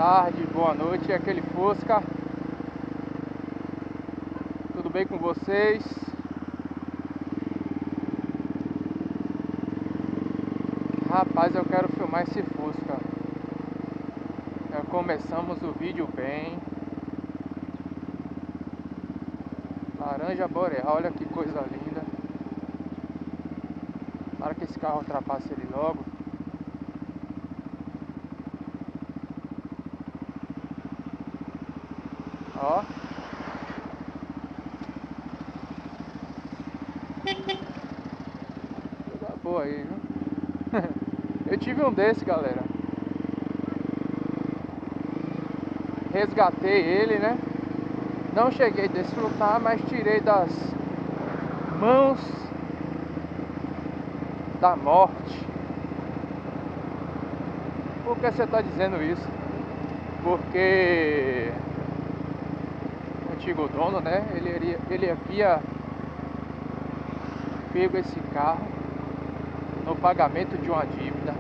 tarde, boa noite, é aquele Fusca. Tudo bem com vocês? Rapaz, eu quero filmar esse Fusca. Já começamos o vídeo bem. Laranja boreal, olha que coisa linda. Para que esse carro ultrapasse ele logo. Ó. Coisa boa aí, viu? Eu tive um desse, galera. Resgatei ele, né? Não cheguei a desfrutar, mas tirei das mãos da morte. Por que você está dizendo isso? Porque o antigo dono, né? Ele havia pego esse carro no pagamento de uma dívida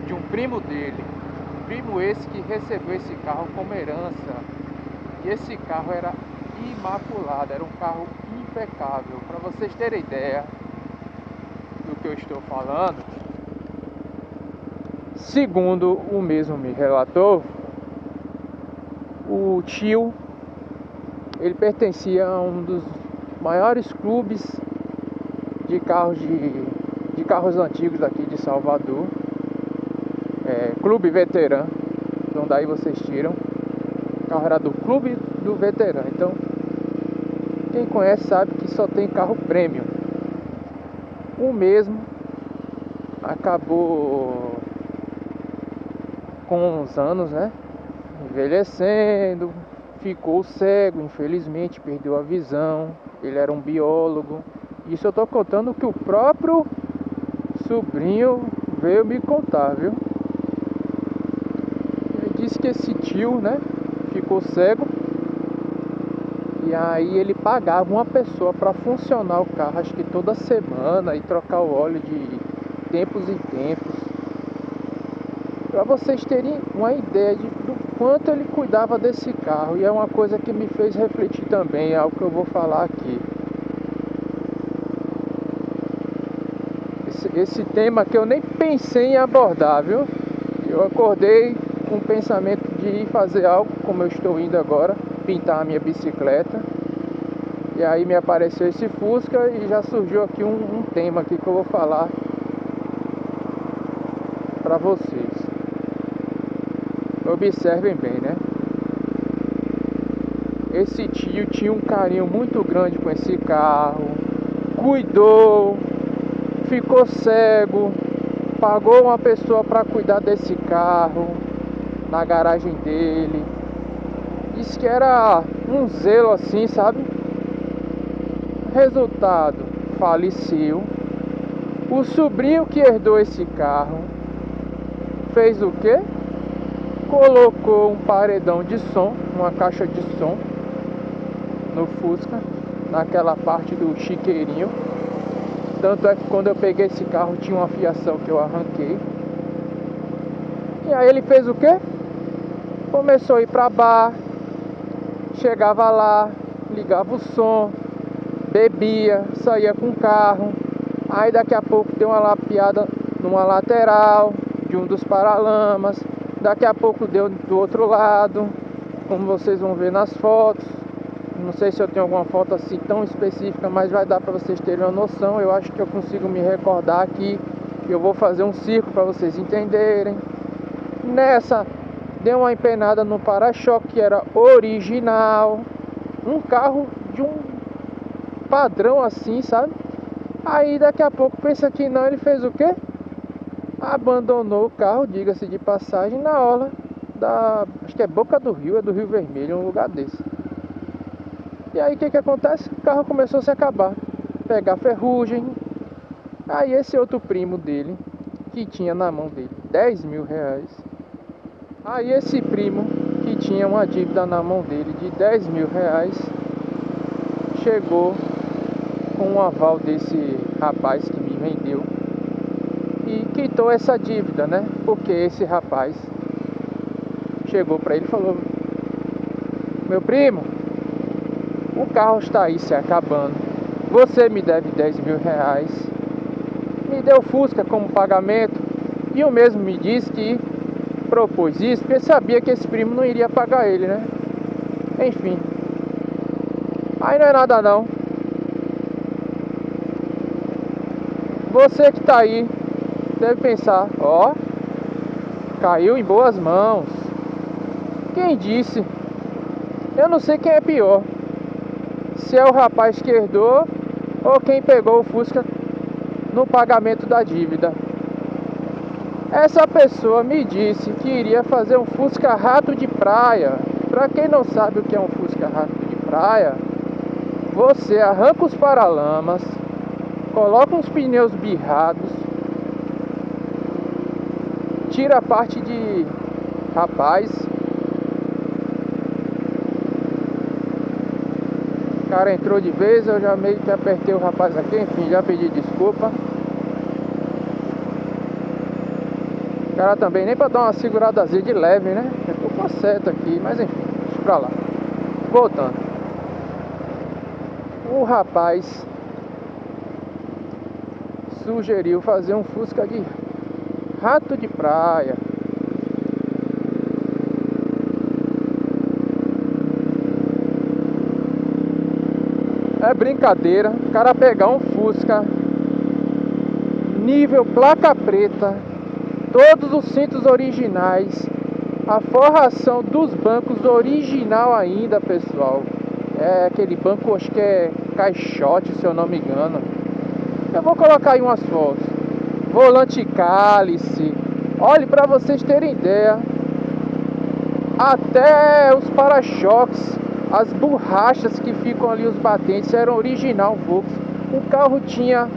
de um primo dele. Primo esse que recebeu esse carro como herança. E esse carro era imaculado, era um carro impecável. Para vocês terem ideia do que eu estou falando, segundo o mesmo me relatou, o tio, ele pertencia a um dos maiores clubes de carros antigos aqui de Salvador, Clube Veterano, então daí vocês tiram. O carro era do Clube do Veterano, então quem conhece sabe que só tem carro premium. O mesmo acabou com uns anos, né, envelhecendo, ficou cego, infelizmente, perdeu a visão. Ele era um biólogo. Isso eu tô contando que o próprio sobrinho veio me contar, viu? Ele disse que esse tio, né, ficou cego. E aí ele pagava uma pessoa para funcionar o carro, acho que toda semana, e trocar o óleo de tempos em tempos. Para vocês terem uma ideia do quanto ele cuidava desse carro. E é uma coisa que me fez refletir também, é algo que eu vou falar aqui. Esse tema que eu nem pensei em abordar, viu? Eu acordei com o pensamento de ir fazer algo, como eu estou indo agora, pintar a minha bicicleta. E aí me apareceu esse Fusca e já surgiu aqui um tema aqui que eu vou falar para vocês. Observem bem, né? Esse tio tinha um carinho muito grande com esse carro, cuidou, ficou cego, pagou uma pessoa para cuidar desse carro na garagem dele. Disse que era um zelo assim, sabe? Resultado, faleceu. O sobrinho que herdou esse carro fez o quê? Colocou um paredão de som, uma caixa de som no Fusca, naquela parte do chiqueirinho. Tanto é que quando eu peguei esse carro tinha uma fiação que eu arranquei. E aí ele fez o quê? Começou a ir pra bar, chegava lá, ligava o som, bebia, saía com o carro. Aí daqui a pouco deu uma lapeada numa lateral de um dos paralamas. Daqui a pouco deu do outro lado, como vocês vão ver nas fotos. Não sei se eu tenho alguma foto assim tão específica, mas vai dar para vocês terem uma noção. Eu acho que eu consigo me recordar aqui. Eu vou fazer um círculo para vocês entenderem. Nessa, deu uma empenada no para-choque que era original. Um carro de um padrão assim, sabe? Aí daqui a pouco pensa que não, ele fez o quê? Abandonou o carro, diga-se de passagem, na orla da, acho que é Boca do Rio, é do Rio Vermelho, um lugar desse. E aí o que acontece? O carro começou a se acabar, pegar ferrugem. Aí esse outro primo dele, que tinha na mão dele 10 mil reais. Aí esse primo, que tinha uma dívida na mão dele de 10 mil reais, chegou com um aval desse rapaz que me vendeu e quitou essa dívida, né? Porque esse rapaz chegou pra ele e falou: meu primo, o carro está aí se acabando, você me deve 10 mil reais. Me deu Fusca como pagamento. E o mesmo me disse que propôs isso porque sabia que esse primo não iria pagar ele, né? Enfim, aí não é nada não. Você que tá aí deve pensar: ó, caiu em boas mãos. Quem disse? Eu não sei quem é pior, se é o rapaz que herdou ou quem pegou o Fusca no pagamento da dívida. Essa pessoa me disse que iria fazer um Fusca rato de praia. Para quem não sabe o que é um Fusca rato de praia, você arranca os paralamas, coloca uns pneus birrados, tira a parte de rapaz. O cara entrou de vez, eu já meio que apertei o rapaz aqui, enfim, já pedi desculpa. O cara também nem pra dar uma seguradazinha de leve, né? Eu tô com a seta aqui, mas enfim, deixa pra lá. Voltando. O rapaz sugeriu fazer um Fusca de rato de praia. É brincadeira o cara pegar um Fusca nível placa preta, todos os cintos originais, a forração dos bancos original ainda, pessoal. É aquele banco, acho que é caixote, se eu não me engano. Eu vou colocar aí umas fotos. Volante cálice. Olhe, para vocês terem ideia, até os para-choques, as borrachas que ficam ali, os batentes, eram original Volks. O carro tinha...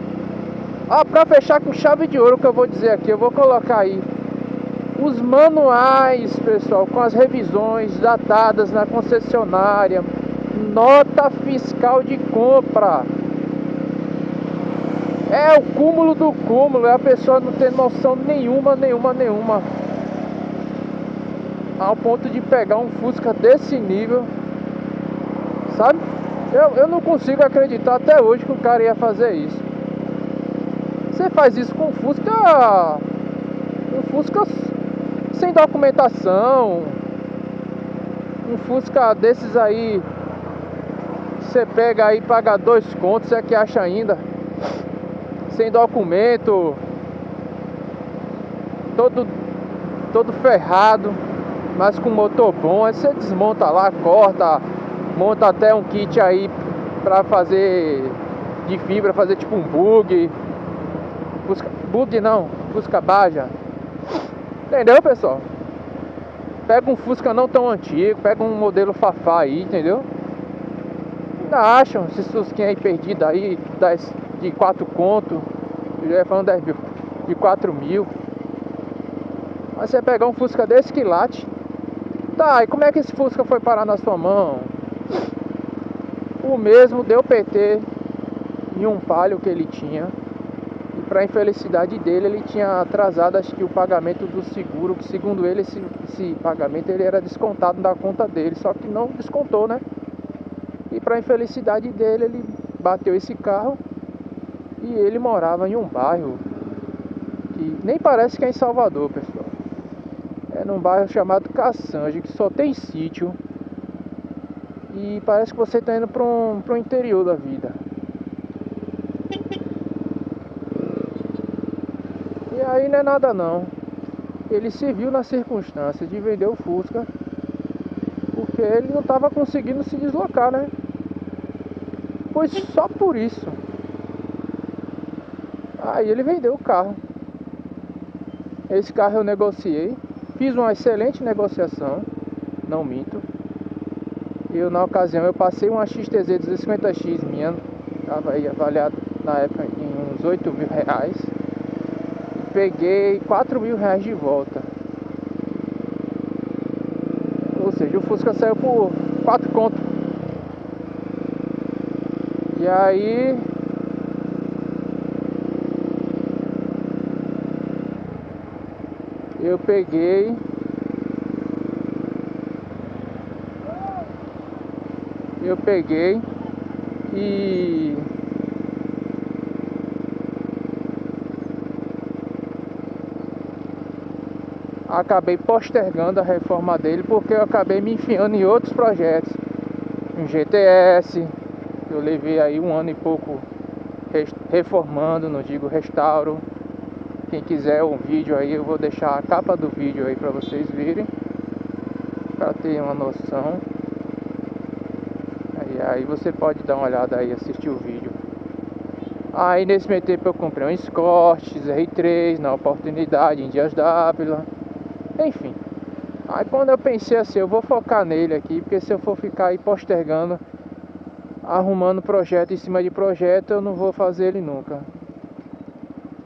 Ah, pra fechar com chave de ouro, que eu vou dizer aqui, eu vou colocar aí os manuais, pessoal, com as revisões datadas na concessionária, nota fiscal de compra. É o cúmulo do cúmulo, é a pessoa não ter noção nenhuma, ao ponto de pegar um Fusca desse nível, sabe? Eu não consigo acreditar até hoje que o cara ia fazer isso. Você faz isso com um Fusca sem documentação, um Fusca desses aí, você pega aí, paga 2 contos, é que acha ainda, sem documento, todo ferrado, mas com motor bom. Aí você desmonta lá, corta, monta até um kit aí pra fazer de fibra, fazer tipo um bug. Bug não, Fusca Baja. Entendeu, pessoal? Pega um Fusca não tão antigo, pega um modelo Fafá aí, entendeu? Ainda acham esses Fusquinha aí perdido aí, de 4 conto. Eu já ia falando 10 mil, de 4 mil. Mas você pegar um Fusca desse que late. Tá, e como é que esse Fusca foi parar na sua mão? O mesmo deu PT em um Palio que ele tinha. E para infelicidade dele, ele tinha atrasado, acho que o pagamento do seguro, que segundo ele, esse pagamento ele era descontado da conta dele, só que não descontou, né? E para infelicidade dele, ele bateu esse carro e ele morava em um bairro que nem parece que é em Salvador, pessoal. É num bairro chamado Caçange, que só tem sítio. E parece que você está indo para um interior da vida. E aí não é nada não. Ele se viu na circunstância de vender o Fusca, porque ele não estava conseguindo se deslocar, né? Pois só por isso. Aí ele vendeu o carro. Esse carro eu negociei. Fiz uma excelente negociação. Não minto. Na ocasião eu passei uma XTZ 250X minha. Estava aí avaliado na época em uns 8 mil reais. E peguei 4 mil reais de volta. Ou seja, o Fusca saiu por 4 conto. E aí eu peguei eu peguei e acabei postergando a reforma dele, porque eu acabei me enfiando em outros projetos. Um GTS, eu levei aí 1 ano e pouco reformando, não digo restauro. Quem quiser um vídeo aí, eu vou deixar a capa do vídeo aí pra vocês verem, pra ter uma noção. Aí você pode dar uma olhada aí, assistir o vídeo. Aí nesse meio tempo eu comprei um Escort R3 na oportunidade em Dias d'Ávila. Enfim, aí quando eu pensei assim, eu vou focar nele aqui, porque se eu for ficar aí postergando, arrumando projeto em cima de projeto, eu não vou fazer ele nunca.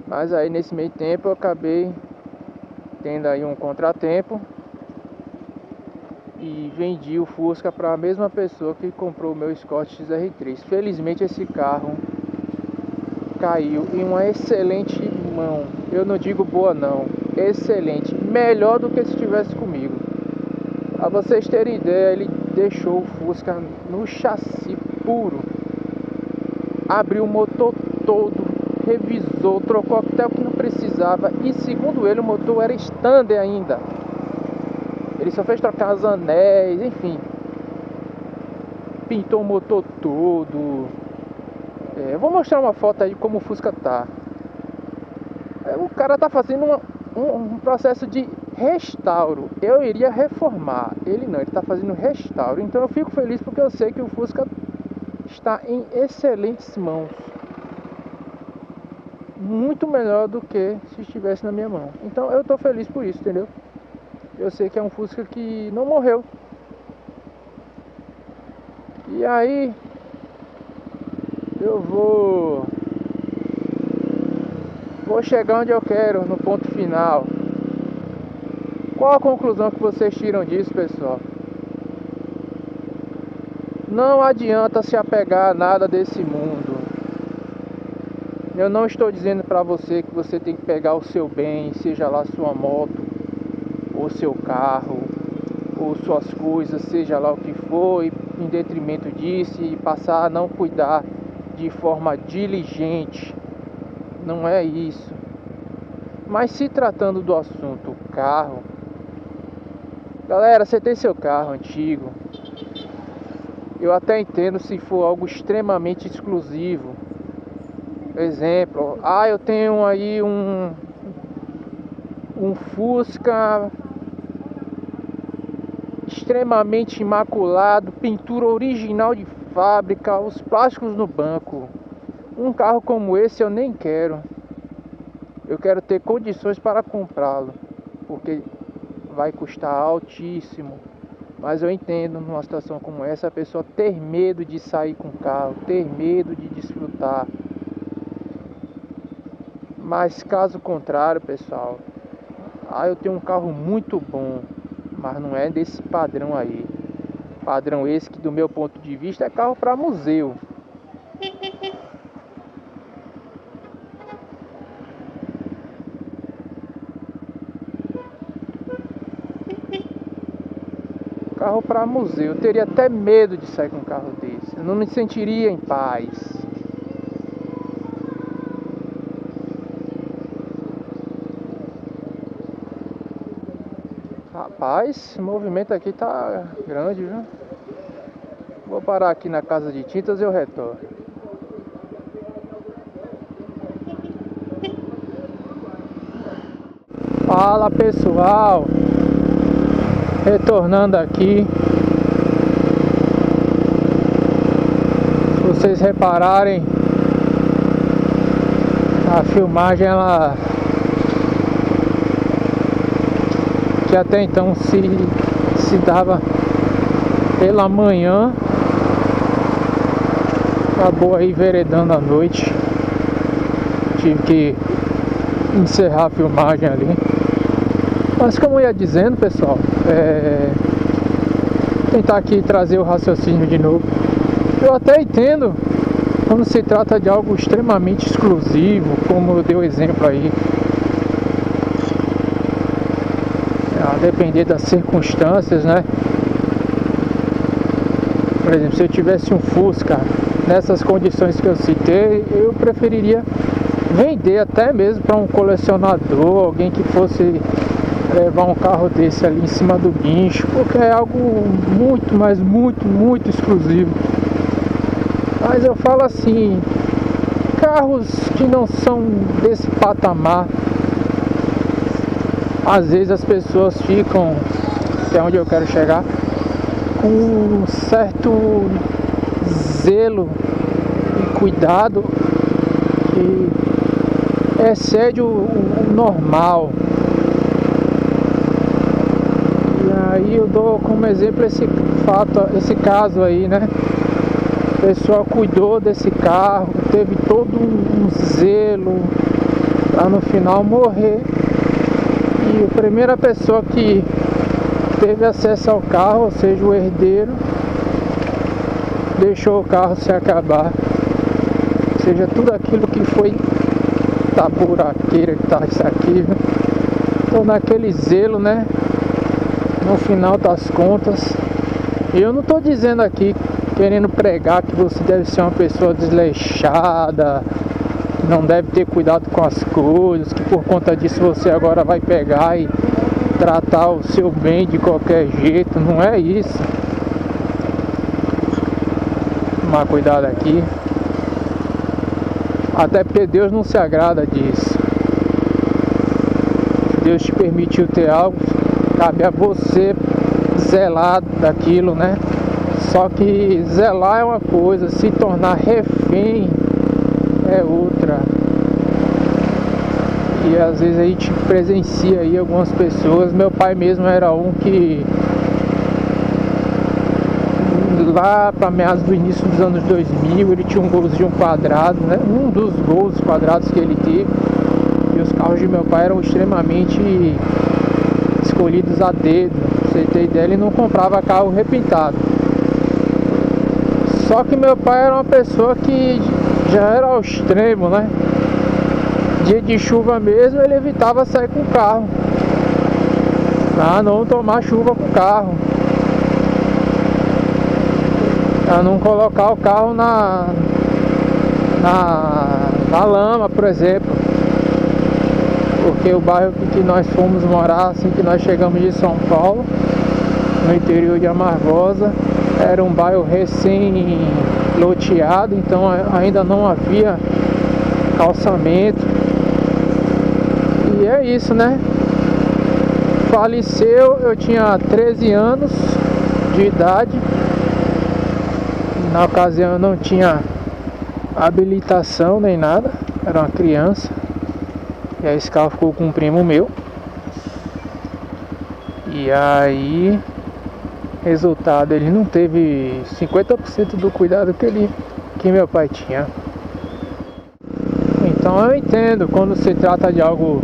Mas aí nesse meio tempo eu acabei tendo aí um contratempo e vendi o Fusca para a mesma pessoa que comprou o meu Escort XR3. Felizmente esse carro caiu em uma excelente mão. Eu não digo boa não, excelente, melhor do que se estivesse comigo. Pra vocês terem ideia, ele deixou o Fusca no chassi puro, abriu o motor todo, revisou, trocou até o que não precisava, e segundo ele o motor era standard ainda. Ele só fez trocar os anéis, enfim, pintou o motor todo. Eu vou mostrar uma foto aí de como o Fusca tá. O cara tá fazendo um processo de restauro. Eu iria reformar, ele não, ele tá fazendo restauro. Então eu fico feliz porque eu sei que o Fusca está em excelentes mãos, muito melhor do que se estivesse na minha mão. Então eu tô feliz por isso, entendeu? Eu sei que é um Fusca que não morreu. E aí eu vou chegar onde eu quero, no ponto final. Qual a conclusão que vocês tiram disso, pessoal? Não adianta se apegar a nada desse mundo. Eu não estou dizendo para você que você tem que pegar o seu bem, seja lá sua moto, ou seu carro, ou suas coisas, seja lá o que for, em detrimento disso, e passar a não cuidar de forma diligente. Não é isso. Mas se tratando do assunto carro, galera, você tem seu carro antigo, eu até entendo se for algo extremamente exclusivo. Exemplo, eu tenho aí um Fusca extremamente imaculado, pintura original de fábrica, os plásticos no banco. Um carro como esse eu nem quero. Eu quero ter condições para comprá-lo, porque vai custar altíssimo. Mas eu entendo, numa situação como essa, a pessoa ter medo de sair com o carro, ter medo de desfrutar. Mas caso contrário, pessoal, eu tenho um carro muito bom, mas não é desse padrão aí. Padrão esse que, do meu ponto de vista, é carro para museu. Carro para museu. Eu teria até medo de sair com um carro desse. Eu não me sentiria em paz. Rapaz, o movimento aqui tá grande, viu? Vou parar aqui na casa de tintas e eu retorno. Fala, pessoal, retornando aqui. Se vocês repararem, a filmagem ela, que até então se dava pela manhã, acabou aí veredando à noite. Tive que encerrar a filmagem ali. Mas como eu ia dizendo, pessoal, tentar aqui trazer o raciocínio de novo. Eu até entendo quando se trata de algo extremamente exclusivo, como eu dei o exemplo aí. A depender das circunstâncias, né? Por exemplo, se eu tivesse um Fusca nessas condições que eu citei, eu preferiria vender até mesmo para um colecionador, alguém que fosse levar um carro desse ali em cima do guincho, porque é algo muito, mas muito exclusivo. Mas eu falo assim, carros que não são desse patamar, às vezes as pessoas ficam, que é onde eu quero chegar, com um certo zelo e cuidado que excede o normal. E aí eu dou como exemplo esse caso aí, né? A pessoa cuidou desse carro, teve todo um zelo para no final morrer. E a primeira pessoa que teve acesso ao carro, ou seja, o herdeiro, deixou o carro se acabar. Ou seja, tudo aquilo que foi da buraqueira que tá isso aqui, viu? Então naquele zelo, né? No final das contas, eu não tô dizendo aqui, querendo pregar que você deve ser uma pessoa desleixada, não deve ter cuidado com as coisas, que por conta disso você agora vai pegar e tratar o seu bem de qualquer jeito. Não é isso. Tomar cuidado aqui, até porque Deus não se agrada disso. Deus te permitiu ter algo, cabe a você zelar daquilo, né? Só que zelar é uma coisa, se tornar refém é outra. E às vezes a gente presencia aí algumas pessoas. Meu pai mesmo era um que, lá para meados do início dos anos 2000, ele tinha um Golzinho quadrado, né? Um dos Gols quadrados que ele teve. E os carros de meu pai eram extremamente escolhidos a dedo. Pra você ter ideia, ele não comprava carro repintado. Só que meu pai era uma pessoa que já era ao extremo, né? Dia de chuva mesmo, ele evitava sair com o carro, pra não tomar chuva com o carro, pra não colocar o carro na lama, por exemplo. Porque o bairro que nós fomos morar, assim que nós chegamos de São Paulo, no interior de Amargosa, era um bairro recém-loteado, então ainda não havia calçamento. E é isso, né? Faleceu, eu tinha 13 anos de idade. Na ocasião eu não tinha habilitação nem nada, era uma criança. E aí esse carro ficou com um primo meu. E aí, resultado, ele não teve 50% do cuidado que meu pai tinha. Então eu entendo quando se trata de algo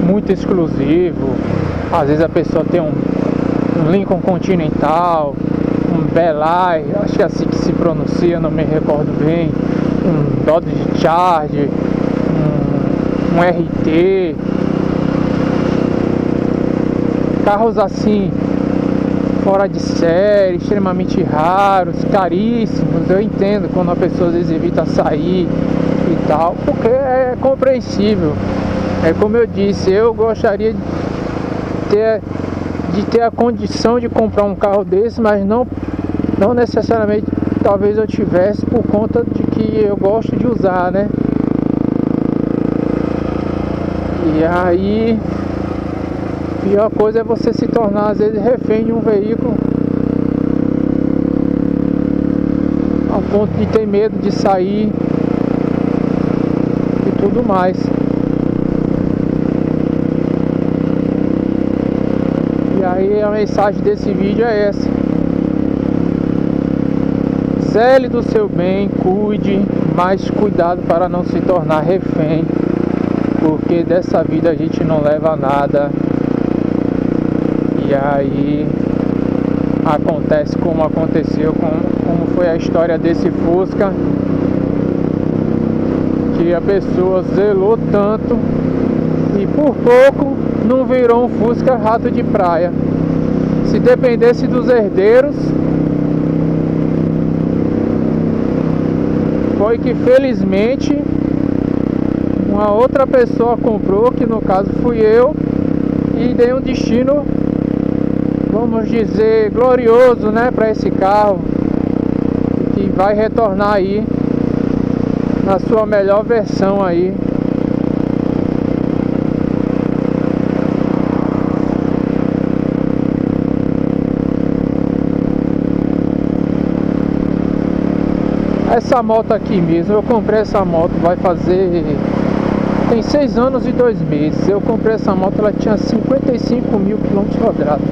muito exclusivo. Às vezes a pessoa tem um Lincoln Continental, um Belay, acho que é assim que se pronuncia, não me recordo bem, um Dodge Charger, um RT, carros assim fora de série, extremamente raros, caríssimos. Eu entendo quando a pessoa às vezes evita sair e tal, porque é compreensível. É como eu disse, eu gostaria de ter a condição de comprar um carro desse, mas não necessariamente talvez eu tivesse, por conta de que eu gosto de usar, né? E aí, a pior coisa é você se tornar às vezes refém de um veículo ao ponto de ter medo de sair e tudo mais. E aí a mensagem desse vídeo é essa: zele do seu bem, cuide, mas cuidado para não se tornar refém, porque dessa vida a gente não leva nada. E aí acontece como aconteceu, como foi a história desse Fusca, que a pessoa zelou tanto e por pouco não virou um Fusca rato de praia. Se dependesse dos herdeiros, foi que felizmente uma outra pessoa comprou, que no caso fui eu, e dei um destino, vamos dizer, glorioso, né, para esse carro, que vai retornar aí na sua melhor versão aí. Essa moto aqui mesmo, eu comprei essa moto, vai fazer... tem 6 anos e 2 meses. Eu comprei essa moto, ela tinha 55 mil quilômetros rodados.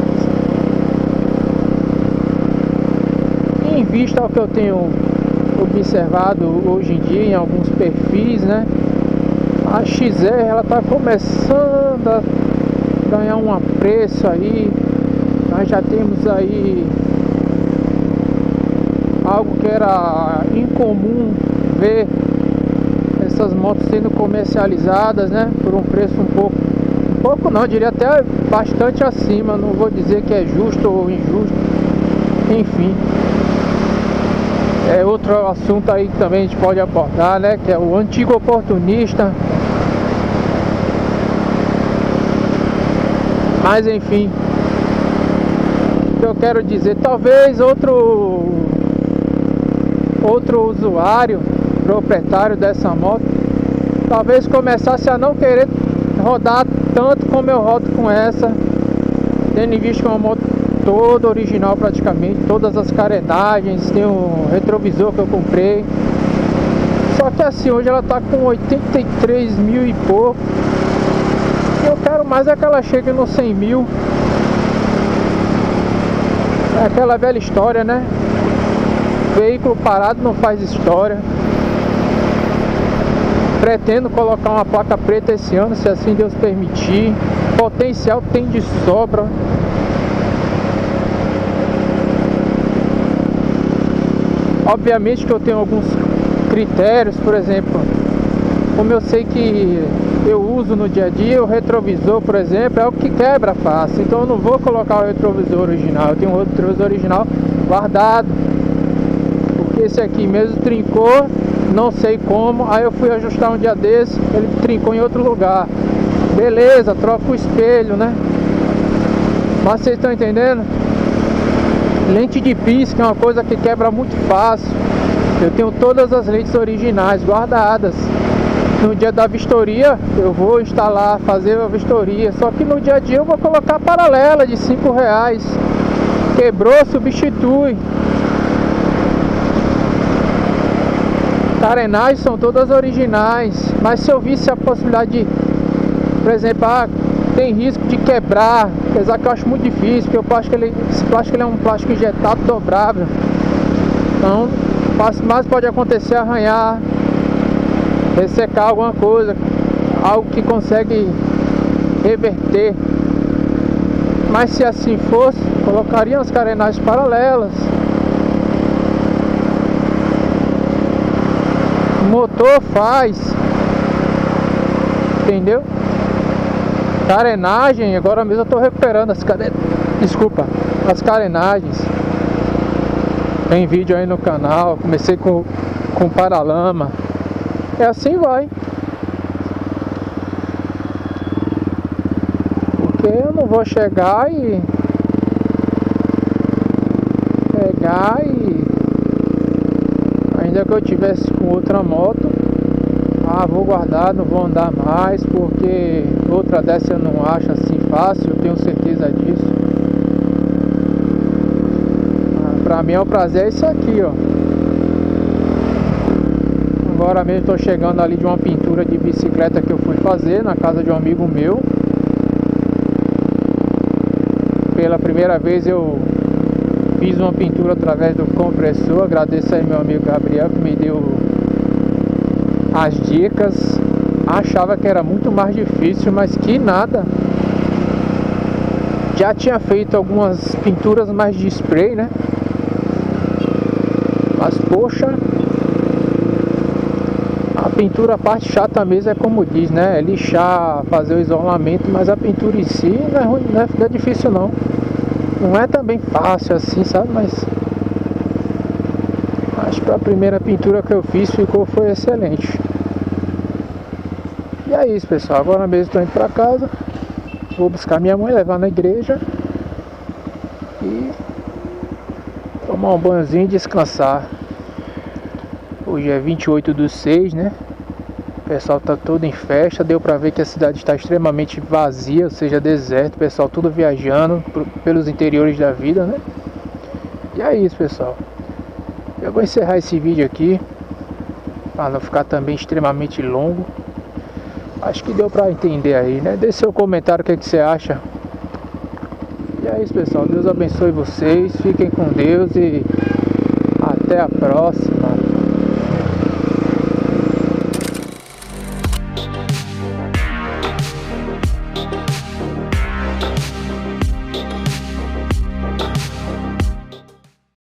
Em vista ao que eu tenho observado hoje em dia em alguns perfis, né, a XR ela tá começando a ganhar um apreço aí. Nós já temos aí algo que era incomum ver essas motos sendo comercializadas, né, por um preço um pouco não, eu diria até bastante acima. Não vou dizer que é justo ou injusto, enfim, é outro assunto aí que também a gente pode abordar, né, que é o antigo oportunista. Mas enfim, o que eu quero dizer, talvez outro usuário, proprietário dessa moto, talvez começasse a não querer rodar tanto como eu rodo com essa, tendo em vista que é uma moto toda original praticamente, todas as carenagens, tem um retrovisor que eu comprei. Só que assim, hoje ela tá com 83 mil e pouco, e eu quero mais é que ela chegue nos 100 mil. É aquela velha história, né? Veículo parado não faz história. Pretendo colocar uma placa preta esse ano, se assim Deus permitir. Potencial tem de sobra. Obviamente que eu tenho alguns critérios, por exemplo, como eu sei que eu uso no dia a dia, o retrovisor, por exemplo, é o que quebra fácil. Então eu não vou colocar o retrovisor original. Eu tenho um retrovisor original guardado, porque esse aqui mesmo trincou, não sei como. Aí eu fui ajustar um dia desse, ele trincou em outro lugar. Beleza, troca o espelho, né? Mas vocês estão entendendo? Lente de pisca é uma coisa que quebra muito fácil. Eu tenho todas as lentes originais guardadas. No dia da vistoria eu vou instalar, fazer a vistoria. Só que no dia a dia eu vou colocar paralela de R$5. Quebrou, substitui. Carenagens são todas originais. Mas se eu visse a possibilidade de, por exemplo, tem risco de quebrar, apesar que eu acho muito difícil, porque o plástico, esse plástico é um plástico injetado dobrável. Então, o mais pode acontecer arranhar, ressecar alguma coisa, algo que consegue reverter. Mas se assim fosse, colocaria as carenagens paralelas. O motor faz, entendeu? Carenagem, agora mesmo eu tô recuperando as carenagens. Tem vídeo aí no canal. Comecei com paralama. É assim vai. Porque eu não vou chegar e pegar e, ainda que eu tivesse com outra moto, vou guardar, não vou andar mais, porque outra dessa eu não acho assim fácil, eu tenho certeza disso. Pra mim é um prazer isso aqui, ó. Agora mesmo estou chegando ali de uma pintura de bicicleta que eu fui fazer na casa de um amigo meu. Pela primeira vez eu fiz uma pintura através do compressor. Agradeço aí meu amigo Gabriel que me deu as dicas. Achava que era muito mais difícil, mas que nada. Já tinha feito algumas pinturas mais de spray, né? Mas poxa, a pintura, a parte chata mesmo é como diz, né? É lixar, fazer o isolamento, mas a pintura em si não é ruim, não é difícil não. Não é também fácil assim, sabe? Mas Mas para a primeira pintura que eu fiz foi excelente. E é isso, pessoal. Agora mesmo estou indo para casa. Vou buscar minha mãe, levar na igreja e tomar um banhozinho e descansar. Hoje é 28/6, né? O pessoal tá todo em festa. Deu pra ver que a cidade está extremamente vazia, ou seja, deserto. O pessoal tudo viajando pelos interiores da vida, né? E é isso, pessoal. Eu vou encerrar esse vídeo aqui para não ficar também extremamente longo. Acho que deu pra entender aí, né? Deixe seu comentário o que você acha. E é isso, pessoal. Deus abençoe vocês. Fiquem com Deus e até a próxima.